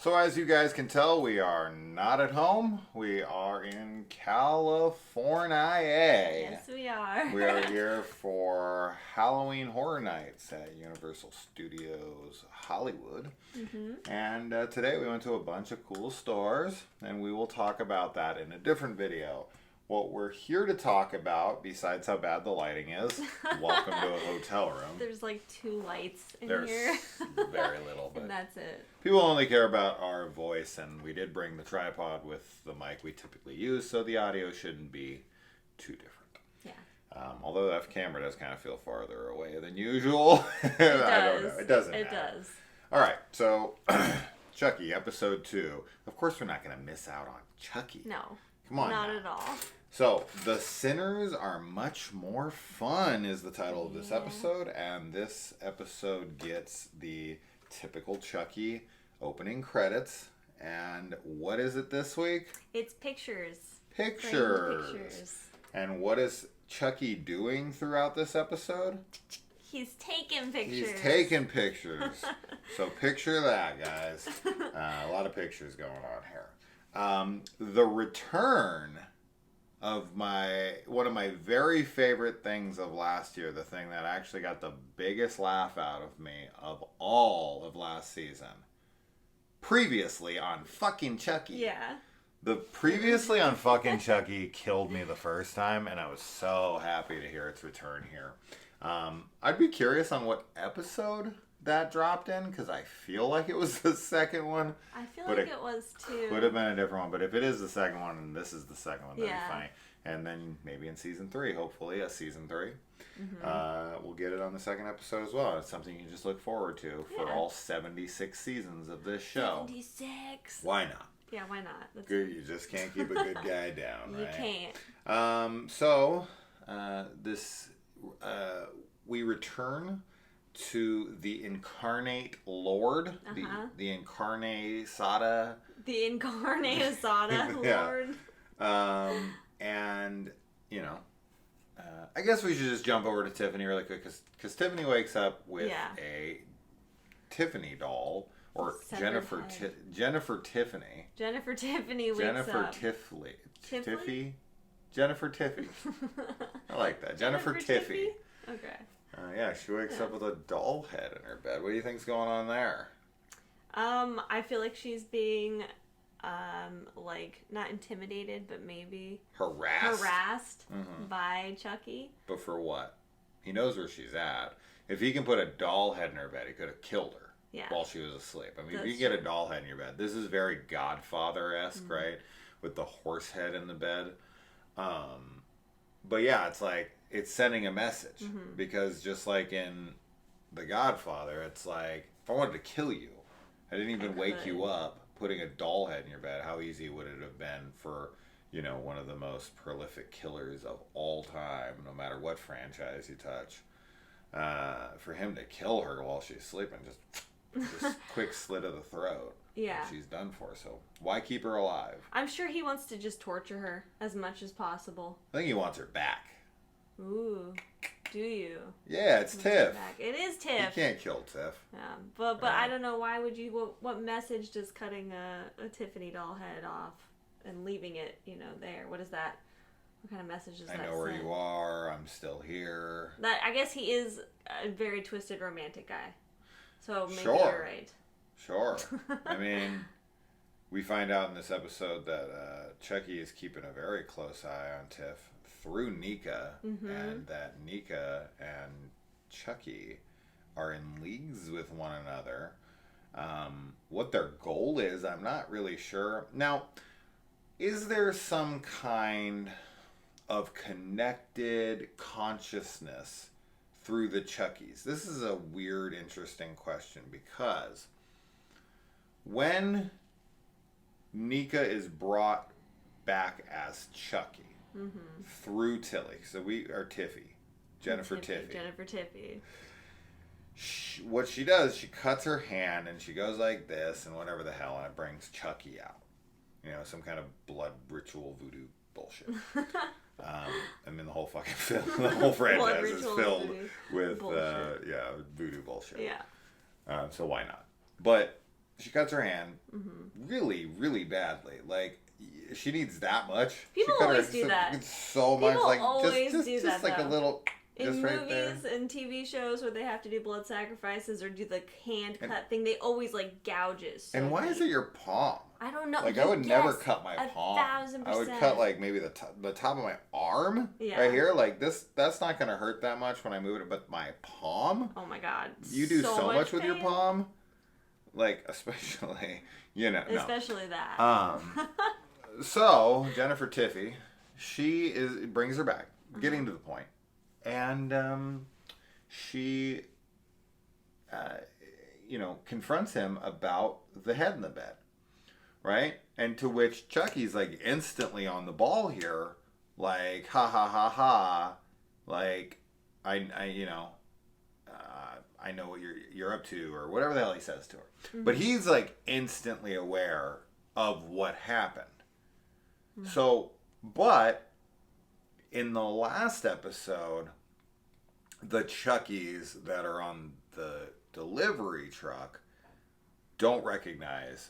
So as you guys can tell, we are not at home. We are in California. Yes, we are. We are here for Halloween Horror Nights at Universal Studios Hollywood. And today we went to a bunch of cool stores, and we will talk about that in a different video. What we're here to talk about, besides how bad the lighting is, welcome to a hotel room. There's like 2 lights in There's here. very little, but And that's it. people only care about our voice, and we did bring the tripod with the mic we typically use, so the audio shouldn't be too different. Yeah. Although that camera does kind of feel farther away than usual. It does. I don't know. It doesn't It matter. does. All right, so Chucky, episode 2. Of course, we're not going to miss out on Chucky. No. Come on Not now. at all. So, The Sinners Are Much More Fun is the title of this episode, and this episode gets the typical Chucky opening credits. And what is it this week? It's pictures. Pictures. Framed pictures. And what is Chucky doing throughout this episode? He's taking pictures. He's taking pictures. So picture that, guys. A lot of pictures going on here. The return of one of my very favorite things of last year, the thing that actually got the biggest laugh out of me of all of last season. Previously on fucking Chucky. Yeah. The previously on fucking Chucky killed me the first time, and I was so happy to hear its return here. I'd be curious on what episode that dropped in, because I feel like it was the second one. I feel But like it was too. Could have been a different one, but if it is the second one and this is the second one, that'd Yeah. be funny. And then maybe in season 3, hopefully, a season 3, we'll get it on the second episode as well. It's something you can just look forward to for Yeah. all 76 seasons of this show. 76. Why not? Yeah, why not? That's Good, you just can't keep a good guy down, You right? can't. We return to the incarnate Lord, the incarnate Sada. The incarnate Asada, Yeah. Lord. And, you know, I guess we should just jump over to Tiffany really quick, because Tiffany wakes up with a Tiffany doll, or Severed Jennifer head. Jennifer Tiffany. Jennifer Tiffany wakes Jennifer up. Tiffany. Tiffany? Tiffy? Jennifer Tiffy. I like that. Jennifer Tiffy. Okay. Yeah, she wakes up with a doll head in her bed. What do you think's going on there? I feel like she's being, like, not intimidated, but maybe harassed by Chucky. But for what? He knows where she's at. If he can put a doll head in her bed, he could have killed her while she was asleep. I mean, if you get a doll head in your bed, this is very Godfather-esque, right? With the horse head in the bed. But yeah, it's like, it's sending a message. Because just like in The Godfather, it's like, if I wanted to kill you, I didn't even wake you up, putting a doll head in your bed. How easy would it have been for, you know, one of the most prolific killers of all time, no matter what franchise you touch, for him to kill her while she's sleeping, just quick slit of the throat. Yeah. She's done for, so why keep her alive? I'm sure he wants to just torture her as much as possible. I think he wants her back. Ooh. Do you? Yeah, it's Tiff. It is Tiff. You can't kill Tiff. Yeah, but I don't know, why would you, what message does cutting a Tiffany doll head off and leaving it, you know, there, what is that? What kind of message does that send? I know where you are. I'm still here. That, I guess he is a very twisted romantic guy. So maybe Sure. you're right. Sure. I mean, we find out in this episode that Chucky is keeping a very close eye on Tiff through Nika, and that Nika and Chucky are in leagues with one another. What their goal is, I'm not really sure. Now, is there some kind of connected consciousness through the Chuckies? This is a weird, interesting question, because when Nika is brought back as Chucky through Tilly, so we are Jennifer Tiffy. What she does, she cuts her hand and she goes like this and whatever the hell, and it brings Chucky out. You know, some kind of blood ritual voodoo bullshit. I mean, the whole fucking film, the whole franchise is filled with voodoo bullshit. Yeah. So why not? But she cuts her hand really, really badly. Like, she needs that much. People she cut always her do that. So much. People Like, always just, do just that, like though. a little. In right movies there. and TV shows where they have to do blood sacrifices or do the hand cut thing, they always like gouge it. So and why deep. is it your palm? I don't know. Like, I would never cut my palm. 1,000%. I would cut like maybe the top of my arm right here. Like this, that's not gonna hurt that much when I move it. But my palm. Oh my god. You do so much with pain. your palm. Like, especially, Especially that. So Jennifer Tiffy, brings her back, getting to the point, and she, confronts him about the head in the bed, right? And to which Chucky's like instantly on the ball here, like ha ha ha ha, like I know what you're up to, or whatever the hell he says to her. Mm-hmm. But he's like instantly aware of what happened. Mm-hmm. So, but in the last episode, the Chuckies that are on the delivery truck don't recognize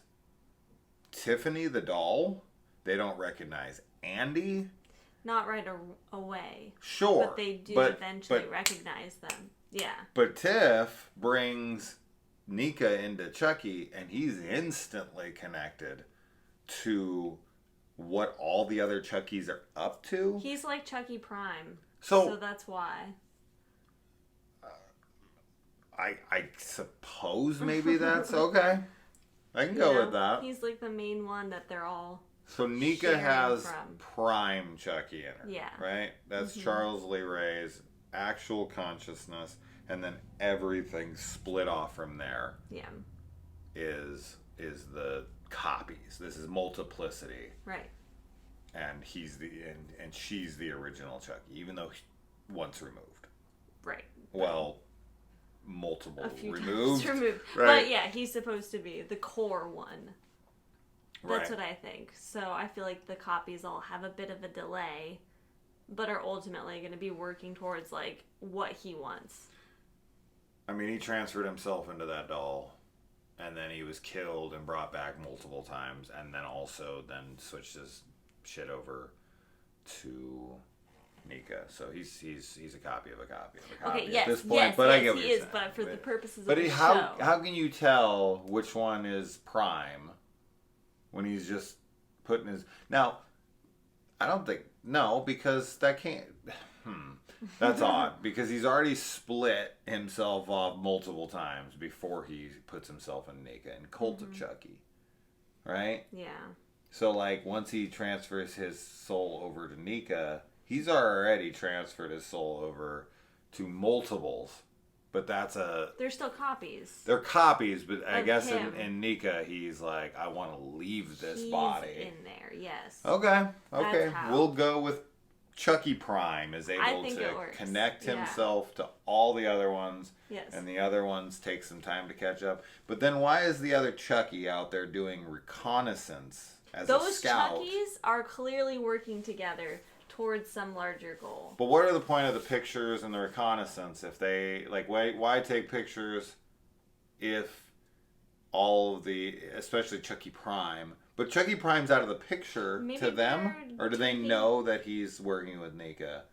Tiffany the doll. They don't recognize Andy. Not right away. Sure. But they do eventually recognize them. Yeah. But Tiff brings Nika into Chucky, and he's instantly connected to what all the other Chuckies are up to. He's like Chucky Prime. So that's why. I suppose maybe that's okay. I can go with that. He's like the main one that they're all. So Nika has prime Chucky in her. Yeah. Right? That's Charles Lee Ray's actual consciousness, and then everything split off from there. Yeah. Is the copies. This is multiplicity. Right. And and she's the original Chucky, even though once removed. Right. Well, multiple a few removed. Times removed. Right. But yeah, he's supposed to be the core one. That's what I think. So I feel like the copies all have a bit of a delay, but are ultimately going to be working towards like what he wants. I mean, he transferred himself into that doll, and then he was killed and brought back multiple times, and then also switched his shit over to Nika. So he's a copy of a copy of a copy okay, yes, at this point. yes, but yes, I get what he you're is. saying. But for the purposes but of the how show, how can you tell which one is prime when he's just putting his now? I don't think because that can't. That's odd because he's already split himself off multiple times before he puts himself in Nika and Cult of Chucky, right? Yeah. So like once he transfers his soul over to Nika, he's already transferred his soul over to multiples, but they're still copies. They're copies, but I guess him. in Nika he's like, I want to leave this He's body. in there, yes. Okay. How. We'll go with Chucky Prime is able to connect himself to all the other ones. Yes. And the other ones take some time to catch up. But then why is the other Chucky out there doing reconnaissance as a scout? Those Chuckies are clearly working together towards some larger goal. But what are the point of the pictures and the reconnaissance if they why take pictures if all of especially Chucky Prime, but Chucky Prime's out of the picture to them, or do they know that he's working with Nika?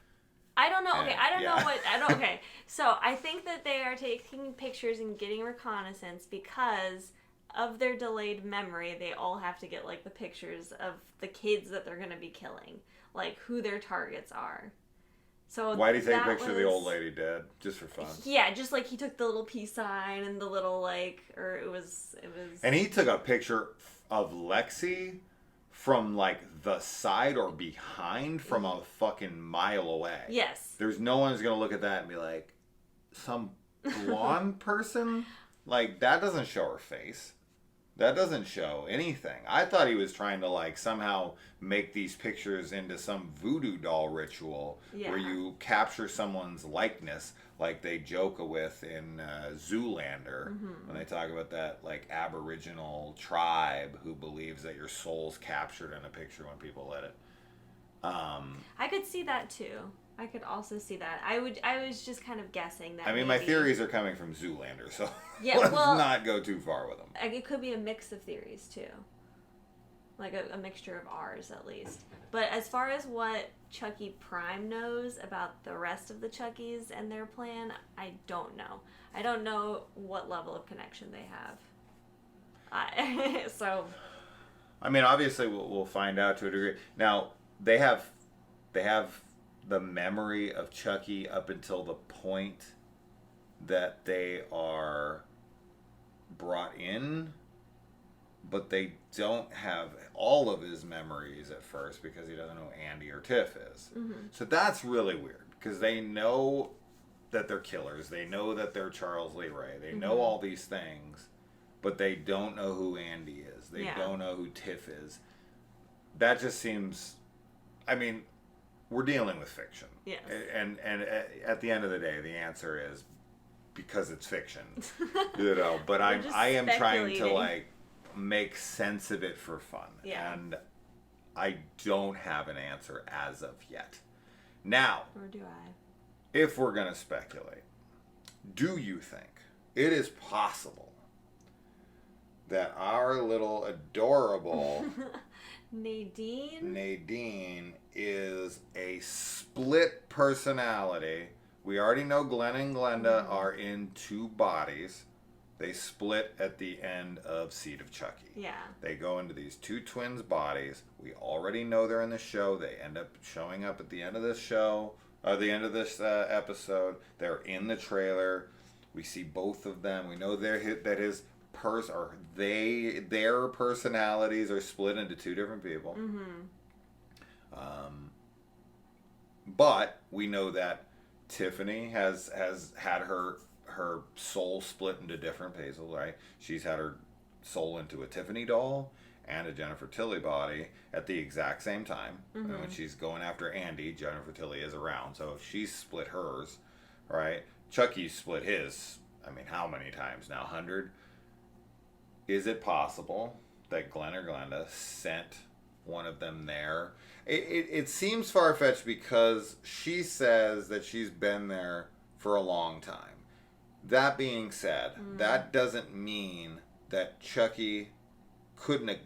I don't know. Okay, I don't know what I don't. Okay, so I think that they are taking pictures and getting reconnaissance because of their delayed memory. They all have to get like the pictures of the kids that they're going to be killing, like who their targets are. So why did he take a picture of the old lady dead? Just for fun. Yeah, just like he took the little peace sign and the little or it was. And he took a picture of Lexi from like the side or behind from a fucking mile away. Yes. There's no one's gonna look at that and be like, some blonde person? Like that doesn't show her face. That doesn't show anything. I thought he was trying to like somehow make these pictures into some voodoo doll ritual where you capture someone's likeness, like they joke with in Zoolander when they talk about that like Aboriginal tribe who believes that your soul's captured in a picture when people let it. I could see that too. I could also see that. I was just kind of guessing that. I mean, maybe... my theories are coming from Zoolander, so yeah, let's well, not go too far with them. It could be a mix of theories too, like a mixture of ours at least. But as far as what Chucky Prime knows about the rest of the Chuckies and their plan, I don't know. I don't know what level of connection they have. So. I mean, obviously, we'll find out to a degree. Now, they have the memory of Chucky up until the point that they are brought in, but they don't have all of his memories at first because he doesn't know who Andy or Tiff is. Mm-hmm. So that's really weird because they know that they're killers. They know that they're Charles Lee Ray. They know all these things, but they don't know who Andy is. They don't know who Tiff is. That just seems... I mean, we're dealing with fiction. Yes. And at the end of the day, the answer is because it's fiction. You know, but I am trying to, like, make sense of it for fun. Yeah. And I don't have an answer as of yet. Now... Or do I? If we're going to speculate, do you think it is possible that our little adorable Nadine is a split personality? We already know Glenn and Glenda are in two bodies. They split at the end of Seed of Chucky. Yeah. They go into these two twins' bodies. We already know they're in the show. They end up showing up at the end of this show. The end of this episode, they're in the trailer. We see both of them. We know their personalities are split into two different people. Mm-hmm. But we know that Tiffany has had her soul split into different pieces, right? She's had her soul into a Tiffany doll and a Jennifer Tilly body at the exact same time. Mm-hmm. And when she's going after Andy, Jennifer Tilly is around. So if she's split hers, right? Chucky split his, I mean, how many times now? 100? Is it possible that Glenn or Glenda sent one of them there? It seems far-fetched because she says that she's been there for a long time. That being said, that doesn't mean that Chucky couldn't have...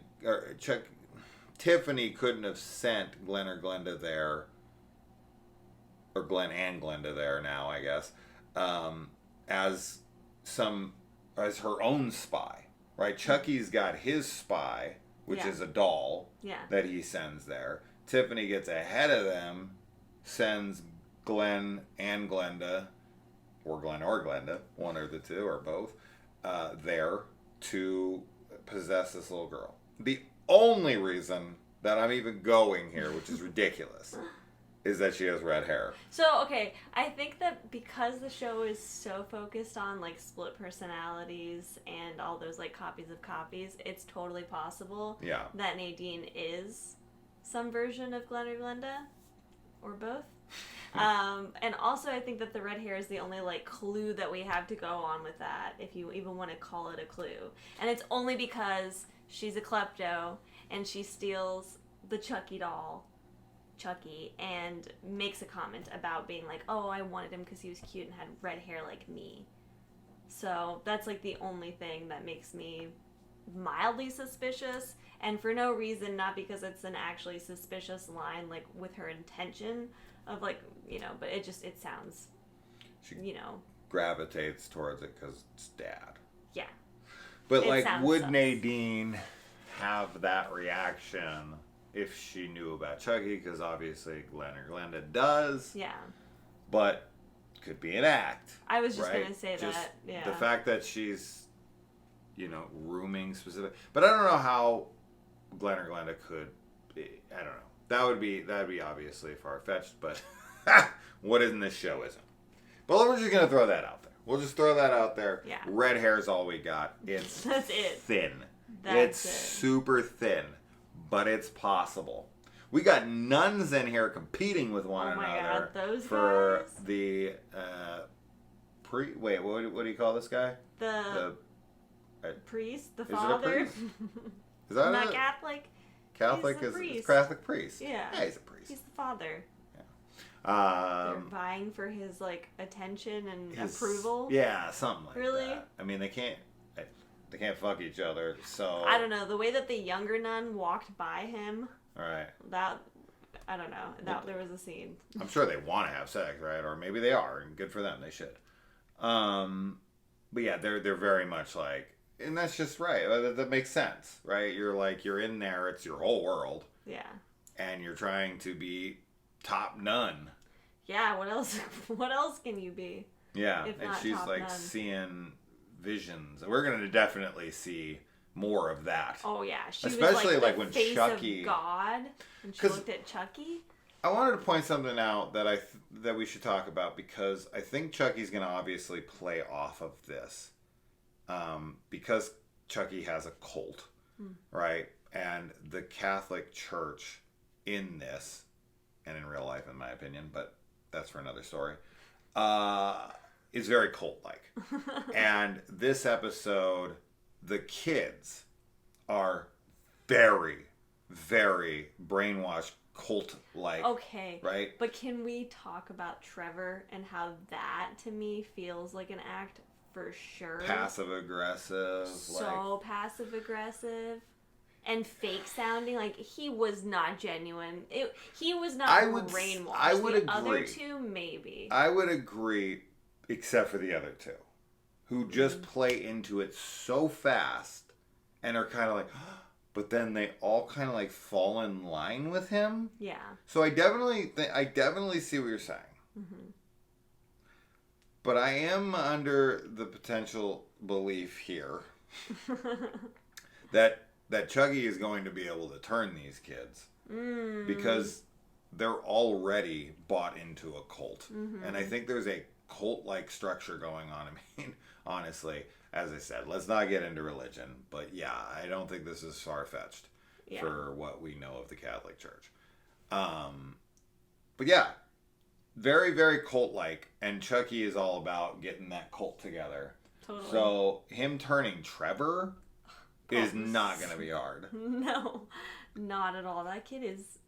Tiffany couldn't have sent Glenn or Glenda there, or Glenn and Glenda there now, I guess, as her own spy, right? Chucky's got his spy, which is a doll that he sends there. Tiffany gets ahead of them, sends Glenn and Glenda, or Glenn or Glenda, one or the two, or both, there to possess this little girl. The only reason that I'm even going here, which is ridiculous, is that she has red hair. So, okay, I think that because the show is so focused on, like, split personalities and all those, like, copies of copies, it's totally possible that Nadine is some version of Glenn or Glenda, or both. And also I think that the red hair is the only, like, clue that we have to go on with that, if you even want to call it a clue. And it's only because she's a klepto and she steals the Chucky doll, Chucky, and makes a comment about being like, oh, I wanted him because he was cute and had red hair like me. So that's, like, the only thing that makes me mildly suspicious, and for no reason, not because it's an actually suspicious line, like, with her intention of, like, you know, but it sounds, you know. Gravitates towards it because it's dad. Yeah. But, like, would Nadine have that reaction if she knew about Chucky? Because obviously Glenn or Glenda does. Yeah. But could be an act. I was just going to say that. Yeah. The fact that she's, you know, rooming specific. But I don't know how Glenn or Glenda could. I don't know. That'd be obviously far-fetched, but what in this show isn't. But we're just going to throw that out there. We'll just throw that out there. Yeah. Red hair's all we got. It's That's it. Thin. It's super thin, but it's possible. We got nuns in here competing with one another. God, those for guys? The Wait, what do you call this guy? The priest, the is father. It a priest? Is that not Catholic? Catholic He's a is priest. Catholic priest. Yeah. Yeah, he's a priest. He's the father. They're vying for his like attention and approval. Yeah, something like really? that. I mean, they can't fuck each other. So I don't know. The way that the younger nun walked by him. Right. That I don't know. There was a scene. I'm sure they want to have sex, right? Or maybe they are, and good for them. They should. But yeah, they're very much like, and that's just right. That makes sense, right? You're in there. It's your whole world. Yeah. And you're trying to be top nun. Yeah. What else? What else can you be? Yeah. And she's like nun. Seeing visions. We're gonna definitely see more of that. Oh yeah, she especially was like when face Chucky, of God, and she looked at Chucky. I wanted to point something out that we should talk about, because I think Chucky's going to obviously play off of this, because Chucky has a cult, right? And the Catholic Church in this, and in real life, in my opinion, but that's for another story, is very cult-like. And this episode, the kids are very, very brainwashed, cult-like. Okay. Right? But can we talk about Trevor and how that, to me, feels like an act for sure? Passive-aggressive. So passive-aggressive. And fake-sounding. Like, he was not genuine. He was not brainwashed. I would agree. The other two, maybe. I would agree, except for the other two, who just play into it so fast and are kind of like, but then they all kind of like fall in line with him. Yeah. So I definitely see what you're saying. Mm-hmm. But I am under the potential belief here that Chucky is going to be able to turn these kids, because they're already bought into a cult. Mm-hmm. And I think there's a cult-like structure going on. I mean, honestly, as I said, let's not get into religion, but yeah, I don't think this is far-fetched for what we know of the Catholic Church. But yeah, very, very cult-like, and Chucky is all about getting that cult together. Totally. So him turning Trevor is not going to be hard. No, not at all. That kid is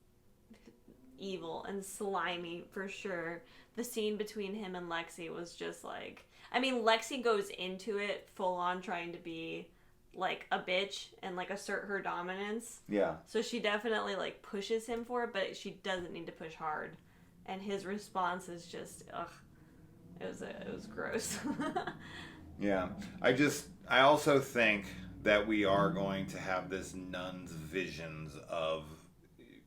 evil and slimy for sure. The scene between him and Lexi was just like, I mean, Lexi goes into it full on trying to be like a bitch and like assert her dominance. Yeah. So she definitely like pushes him for it, but she doesn't need to push hard. And his response is just, ugh. It was gross. Yeah. I also think that we are going to have this nun's visions of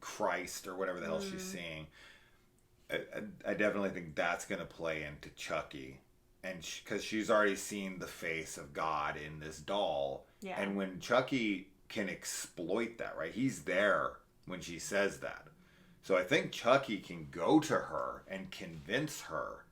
Christ or whatever the hell she's seeing. I definitely think that's going to play into Chucky, and because she's already seen the face of God in this doll. Yeah. And when Chucky can exploit that, right? He's there when she says that. So I think Chucky can go to her and convince her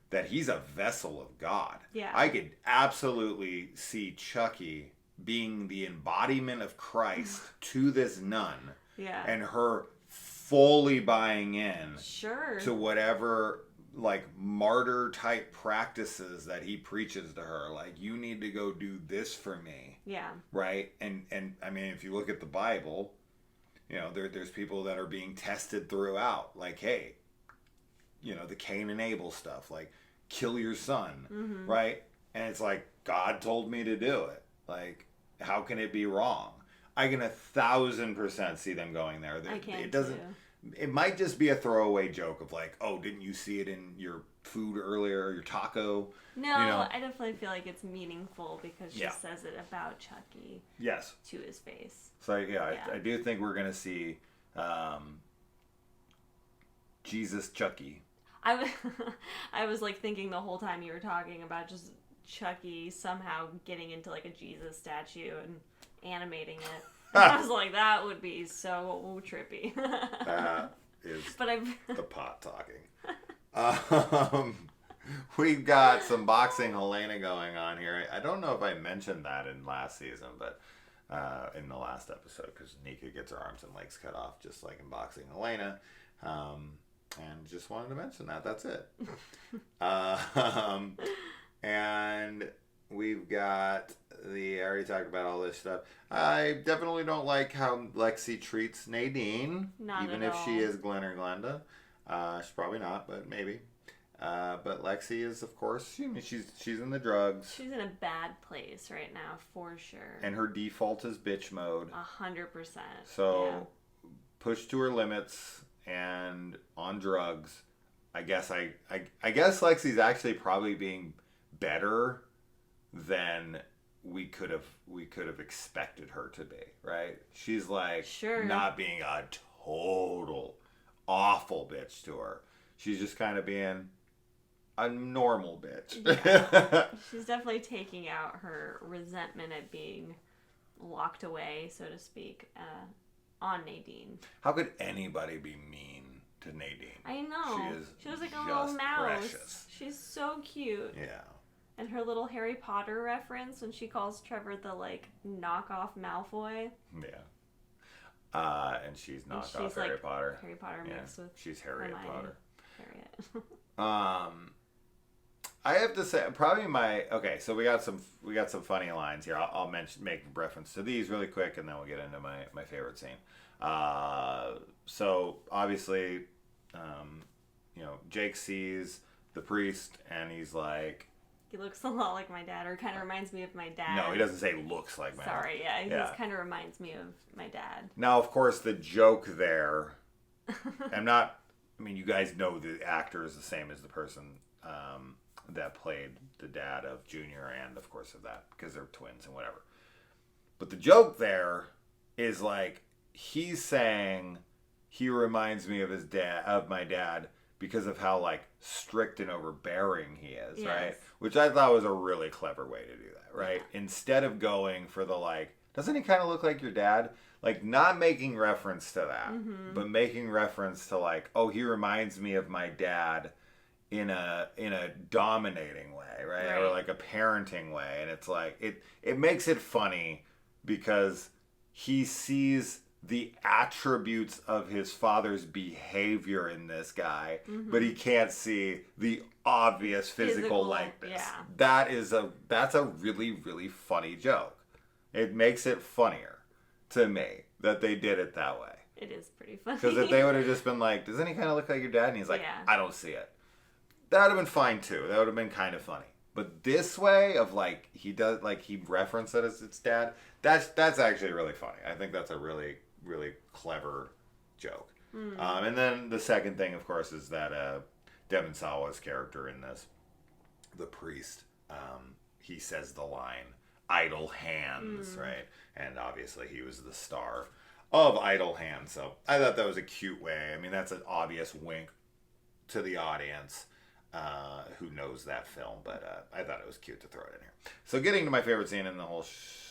that he's a vessel of God. Yeah. I could absolutely see Chucky being the embodiment of Christ to this nun. Yeah. And her fully buying in sure. to whatever like martyr type practices that he preaches to her. Like, you need to go do this for me. Yeah. Right? And I mean, if you look at the Bible, you know, there's people that are being tested throughout. Like, hey, you know, the Cain and Abel stuff, like kill your son, right? And it's like, God told me to do it. Like, how can it be wrong? I can 1,000% see them going there. I can It doesn't. Too. It might just be a throwaway joke of like, oh, didn't you see it in your food earlier, your taco? No, you know? I definitely feel like it's meaningful because she says it about Chucky. Yes. To his face. So I do think we're gonna see Jesus Chucky. I was like thinking the whole time you were talking about just Chucky somehow getting into like a Jesus statue and animating it. And I was like, that would be so trippy. That is but the pot talking. We've got some boxing Helena going on here. I don't know if I mentioned that in last season, but in the last episode, because Nika gets her arms and legs cut off, just like in boxing Helena. And just wanted to mention that. That's it. And we've got I already talked about all this stuff. I definitely don't like how Lexi treats Nadine, Not even at if all. she is Glenn or Glenda. She's probably not, but maybe. But Lexi is, of course, she's in the drugs. She's in a bad place right now, for sure. And her default is bitch mode. 100%. So, pushed to her limits and on drugs. I guess Lexi's actually probably being better than we could have expected her to be, right? She's like not being a total awful bitch to her. She's just kind of being a normal bitch. Yeah. She's definitely taking out her resentment at being locked away, so to speak, on Nadine. How could anybody be mean to Nadine? I know. She was like a little mouse. Precious. She's so cute. Yeah. And her little Harry Potter reference when she calls Trevor the, like, knockoff Malfoy. Yeah. And she's knocked off Harry like Potter. Harry Potter mixed with she's Harriet Potter. Harriet. I have to say, probably so we got some funny lines here. I'll make reference to these really quick, and then we'll get into my favorite scene. So obviously, Jake sees the priest, and he's like, he looks a lot like my dad, or kind of reminds me of my dad. No, he doesn't say looks like my dad. Sorry, yeah, he just kind of reminds me of my dad. Now, of course, the joke there, you guys know the actor is the same as the person that played the dad of Junior and, of course, of that, because they're twins and whatever. But the joke there is, like, he's saying he reminds me of my dad, because of how, like, strict and overbearing he is, right? Which I thought was a really clever way to do that, right? Yeah. Instead of going for the, like, doesn't he kind of look like your dad? Like, not making reference to that, but making reference to, like, oh, he reminds me of my dad in a dominating way, right? Or, like, a parenting way. And it's like, it makes it funny because he sees the attributes of his father's behavior in this guy, but he can't see the obvious physical likeness. Yeah. That's a really, really funny joke. It makes it funnier to me that they did it that way. It is pretty funny. Because if they would have just been like, doesn't he kind of look like your dad? And he's like, I don't see it. That would have been fine too. That would have been kind of funny. But this way of, like, he referenced it as its dad, that's actually really funny. I think that's a really, really clever joke. And then the second thing, of course, is that Devon Sawa's character in this, the priest, he says the line, idle hands, right? And obviously he was the star of Idle Hands. So I thought that was a cute way. I mean, that's an obvious wink to the audience who knows that film, but I thought it was cute to throw it in here. So getting to my favorite scene in the whole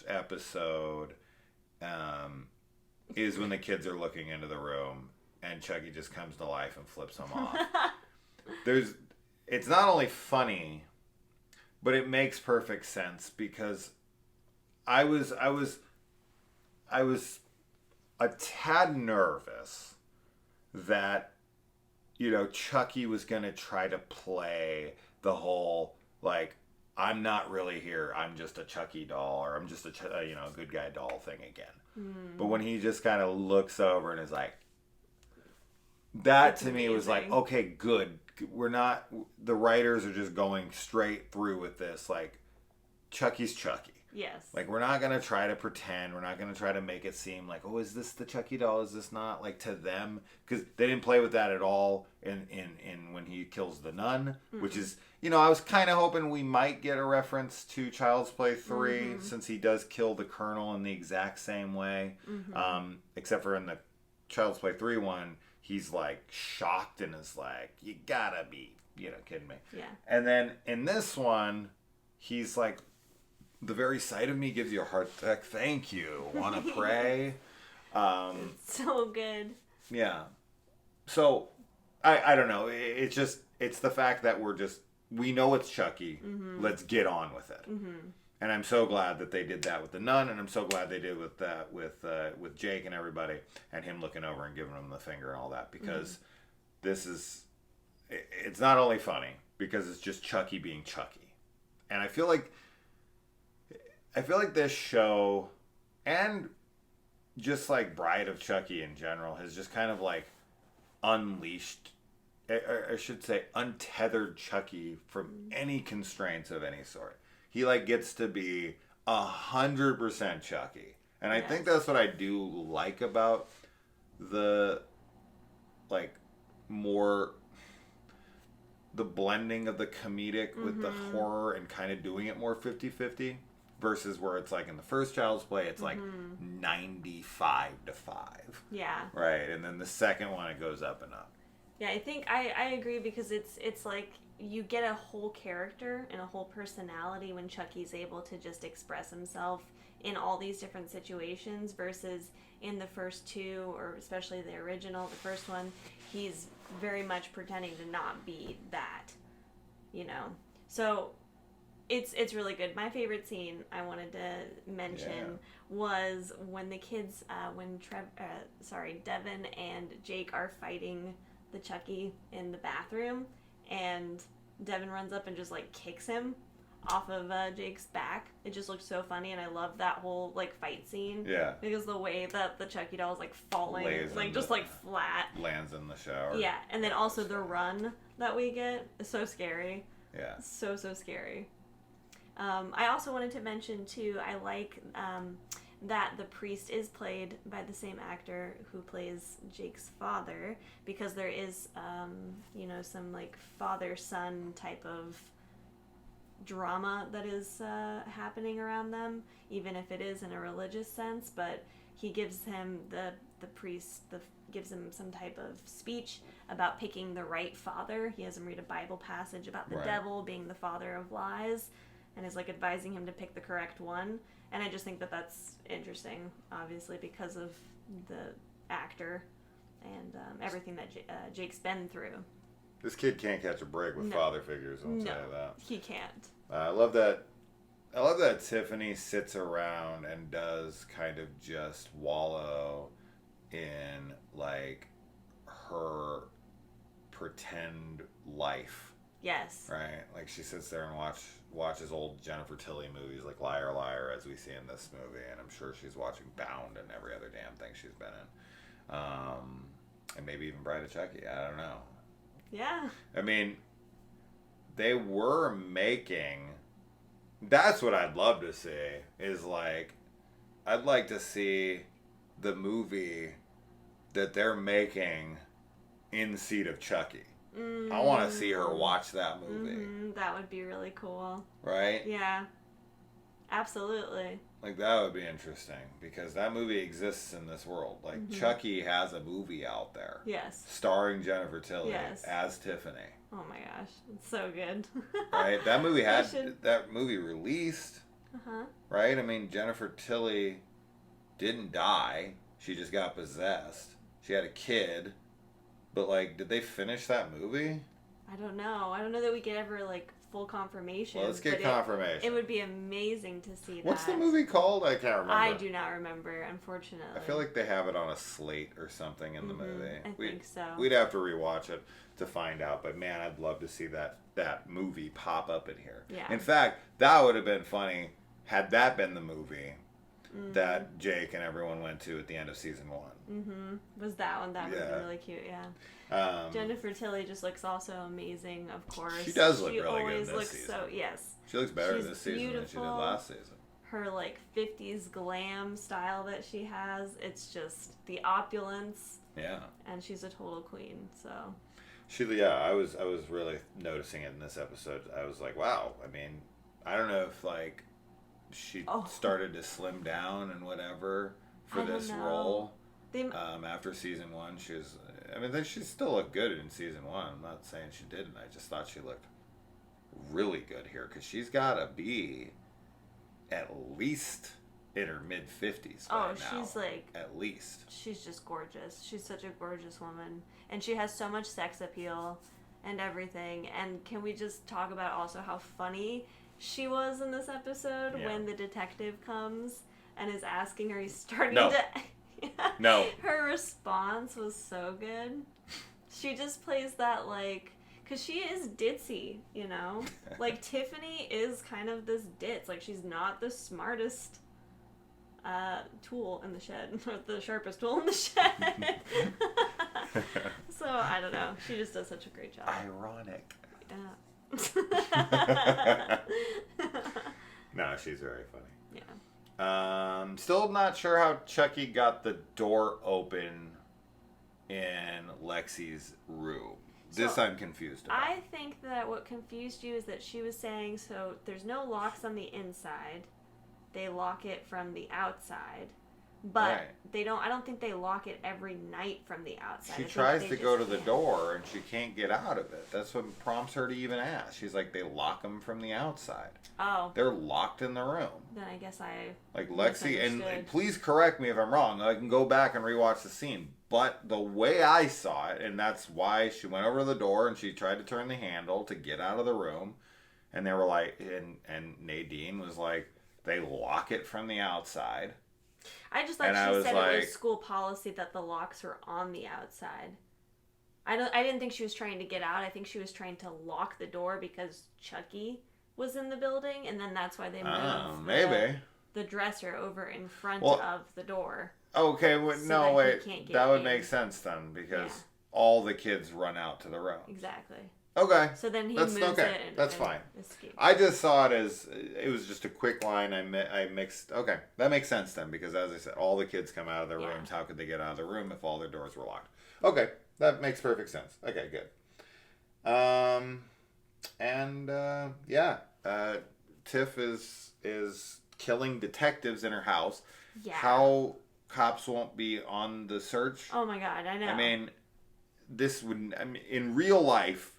episode is when the kids are looking into the room and Chucky just comes to life and flips them off. It's not only funny, but it makes perfect sense, because I was a tad nervous that, Chucky was going to try to play the whole, like, I'm not really here, I'm just a Chucky doll, or I'm just a good guy doll thing again. But when he just kind of looks over and is like, that to me was like, okay, good. The writers are just going straight through with this, like, Chucky's Chucky. Yes. Like, we're not going to try to pretend. We're not going to try to make it seem like, oh, is this the Chucky doll? Is this not? Like, to them. Because they didn't play with that at all in when he kills the nun. Which is, I was kind of hoping we might get a reference to Child's Play 3, since he does kill the Colonel in the exact same way. Except for in the Child's Play 3 one, he's, like, shocked and is like, you gotta be, kidding me. Yeah. And then in this one, he's like, the very sight of me gives you a heart attack. Thank you. Want to pray? It's so good. Yeah. So, I don't know. It's the fact that we know it's Chucky. Let's get on with it. And I'm so glad that they did that with the nun, and I'm so glad they did with that with Jake and everybody, and him looking over and giving him the finger and all that, because it's not only funny, because it's just Chucky being Chucky. And I feel like this show, and just like Bride of Chucky in general, has just kind of, like, unleashed I should say, untethered Chucky from any constraints of any sort. He like gets to be 100% Chucky, and I think that's what I do like about the like more the blending of the comedic with the horror and kind of doing it more 50-50 versus where it's like in the first Child's Play it's like 95 to 5. Yeah. Right, and then the second one it goes up and up. Yeah, I think I agree because it's like you get a whole character and a whole personality when Chucky's able to just express himself in all these different situations versus in the first two, or especially the original, the first one, he's very much pretending to not be that, you know. So it's really good. My favorite scene I wanted to mention was when the kids, Devin and Jake are fighting the Chucky in the bathroom, and Devin runs up and just like kicks him off of Jake's back. It just looks so funny, and I love that whole like fight scene. Yeah. Because the way that the Chucky doll is like falling, like just like flat. Lands in the shower. Yeah, and then also the run that we get is so scary. Yeah. So scary. I also wanted to mention too, I like that the priest is played by the same actor who plays Jake's father, because there is, some like father-son type of drama that is happening around them, even if it is in a religious sense, but he gives him, the priest gives him some type of speech about picking the right father. He has him read a Bible passage about the devil being the father of lies, and is like advising him to pick the correct one. And I just think that that's interesting, obviously, because of the actor and everything that Jake's been through. This kid can't catch a break with father figures, I'll tell you that. He can't. I love that Tiffany sits around and does kind of just wallow in, like, her pretend life. Yes. Right? Like, she sits there and watches old Jennifer Tilly movies like Liar Liar, as we see in this movie, and I'm sure she's watching Bound and every other damn thing she's been in. And maybe even Bride of Chucky. I don't know. Yeah. I mean, they were making... That's what I'd love to see, is like... I'd like to see the movie that they're making in Seed of Chucky. Mm-hmm. I want to see her watch that movie. Mm-hmm. That would be really cool. Right? Yeah. Absolutely. Like, that would be interesting, because that movie exists in this world. Like, Chucky has a movie out there. Yes. Starring Jennifer Tilly as Tiffany. Oh my gosh. It's so good. Right? That movie that movie released. Uh-huh. Right? I mean, Jennifer Tilly didn't die. She just got possessed. She had a kid. But, like, did they finish that movie? I don't know. I don't know that we could ever, like, full confirmation. Well, let's get confirmation. It would be amazing to see that. What's the movie called? I can't remember. I do not remember, unfortunately. I feel like they have it on a slate or something in the movie. I think so. We'd have to rewatch it to find out. But, man, I'd love to see that movie pop up in here. Yeah. In fact, that would have been funny had that been the movie that Jake and everyone went to at the end of season 1. Mm-hmm. Was that one? That would have been really cute, Jennifer Tilly just looks also amazing, of course. She does look really good this season. She looks better this season than she did last season. Her, like, 50s glam style that she has, it's just the opulence. Yeah. And she's a total queen, so... I was really noticing it in this episode. I was like, wow. I mean, I don't know if, like... She started to slim down and whatever for this role. After season 1, she still looked good in season 1. I'm not saying she didn't. I just thought she looked really good here, because she's got to be at least in her mid-50s by now. She's like... At least. She's just gorgeous. She's such a gorgeous woman. And she has so much sex appeal and everything. And can we just talk about also how funny she was in this episode when the detective comes and is asking her, he's starting to... No. Her response was so good. She just plays that, like... Because she is ditzy, you know? Like, Tiffany is kind of this ditz. Like, she's not the smartest tool in the shed. Or the sharpest tool in the shed. So So, I don't know. She just does such a great job. Ironic. Yeah. No, she's very funny. Yeah. Still not sure how Chucky got the door open in Lexi's room. This So, I'm confused about. I think that what confused you is that she was saying, so there's no locks on the inside. They lock it from the outside. But right. I don't think they lock it every night from the outside. She tries to go to the door and she can't get out of it. That's what prompts her to even ask. She's like, they lock them from the outside. Oh. They're locked in the room. Then I guess I like Lexi, and please correct me if I'm wrong. I can go back and rewatch the scene. But the way I saw it, and that's why she went over to the door and she tried to turn the handle to get out of the room. And they were like, and Nadine was like, they lock it from the outside. I just thought she said it was school policy that the locks were on the outside. I didn't think she was trying to get out. I think she was trying to lock the door because Chucky was in the building, and then that's why they moved the dresser over in front of the door. Okay, that would make sense then because all the kids run out to the room. Exactly. Okay. So then he moves it and that's fine. Escapes. I just saw it as it was just a quick line. I mixed. Okay, that makes sense then because as I said, all the kids come out of their rooms. How could they get out of the room if all their doors were locked? Okay, that makes perfect sense. Okay, good. Tiff is killing detectives in her house. Yeah. How cops won't be on the search? Oh my God, I know. I mean, in real life.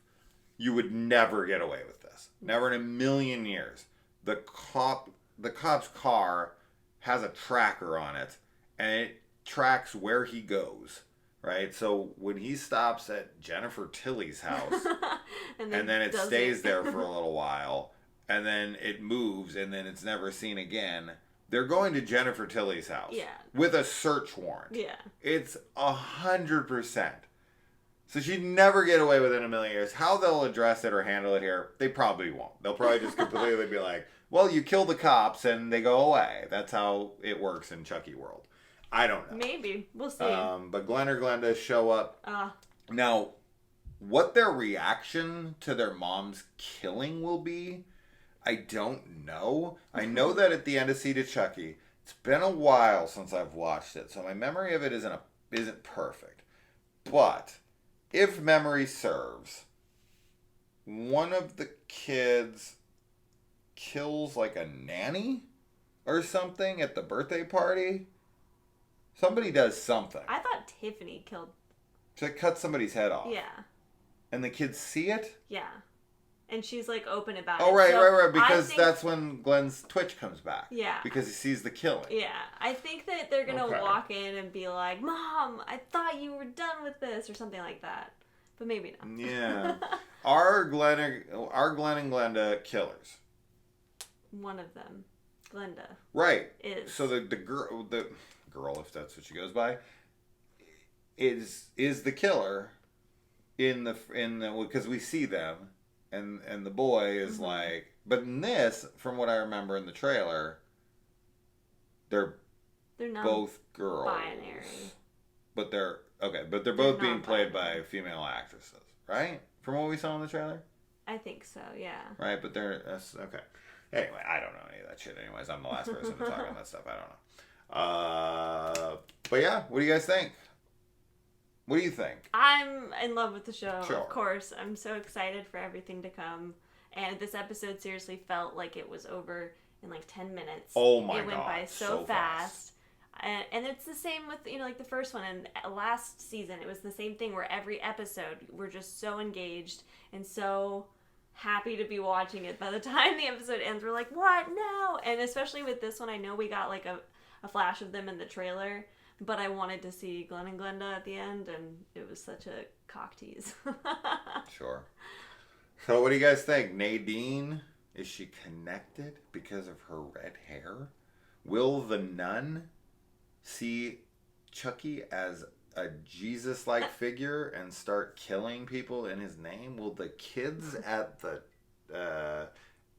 You would never get away with this. Never in a million years. The cop's car has a tracker on it, and it tracks where he goes, right? So when he stops at Jennifer Tilly's house, and then it stays there for a little while, and then it moves, and then it's never seen again, they're going to Jennifer Tilly's house with a search warrant. Yeah. It's 100%. So she'd never get away with it in a million years. How they'll address it or handle it here, they probably won't. They'll probably just completely be like, well, you kill the cops and they go away. That's how it works in Chucky world. I don't know. Maybe. We'll see. But Glenn or Glenda show up. Now, what their reaction to their mom's killing will be, I don't know. I know that at the end of Seed of Chucky, it's been a while since I've watched it, so my memory of it isn't perfect. But if memory serves, one of the kids kills like a nanny or something at the birthday party. Somebody does something. I thought Tiffany killed. So it cuts somebody's head off. Yeah. And the kids see it? Yeah. And she's like open about it. Oh, right. Because that's when Glenn's twitch comes back. Yeah. Because he sees the killing. Yeah. I think that they're going to walk in and be like, Mom, I thought you were done with this or something like that. But maybe not. Yeah. Are Glenn and Glenda killers? One of them, Glenda. Right. Is. So the girl, if that's what she goes by, is the killer in the because we see them. And the boy is like, but in this, from what I remember in the trailer, they're not both girls. Binary. But they're both being played by female actresses, right? From what we saw in the trailer? I think so, yeah. Right, but that's okay. Anyway, I don't know any of that shit anyways. I'm the last person to talk on that stuff. I don't know. But yeah, what do you guys think? What do you think? I'm in love with the show, sure. Of course. I'm so excited for everything to come. And this episode seriously felt like it was over in like 10 minutes. Oh my God. It went by so fast. And it's the same with, like the first one. And last season, it was the same thing where every episode, we're just so engaged and so happy to be watching it. By the time the episode ends, we're like, what? No! And especially with this one, I know we got like a flash of them in the trailer. But I wanted to see Glenn and Glenda at the end, and it was such a cock tease. Sure. So what do you guys think? Nadine, is she connected because of her red hair? Will the nun see Chucky as a Jesus-like figure and start killing people in his name? Will the kids at the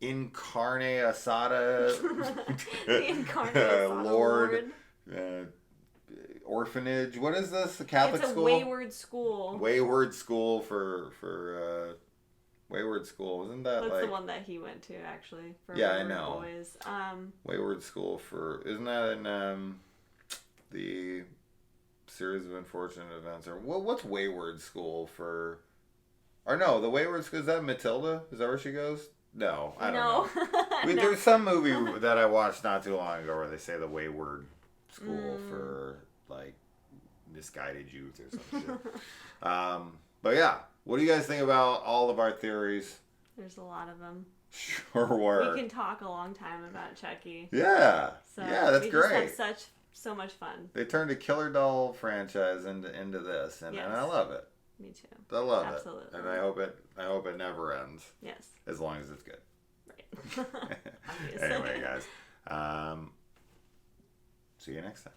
Incarne Asada the Incarne Asada Lord orphanage. What is this? The Catholic it's a school? wayward school. Wayward school for Wayward School. Isn't that That's like the one that he went to actually for Yeah, I Wayward know. Boys. Wayward School for isn't that in the series of unfortunate events or what's Wayward School for? Or no, the Wayward School is that Matilda? Is that where she goes? No, I don't know. No. There's some movie that I watched not too long ago where they say the Wayward School for like misguided youth or some shit. But yeah, what do you guys think about all of our theories? There's a lot of them. Sure were. We can talk a long time about Chucky. Yeah. So yeah, that's great. Just have so much fun. They turned a Killer Doll franchise into this, and I love it. Me too. I love Absolutely. it, and I hope it never ends. Yes. As long as it's good. Right. Anyway, guys. See you next time.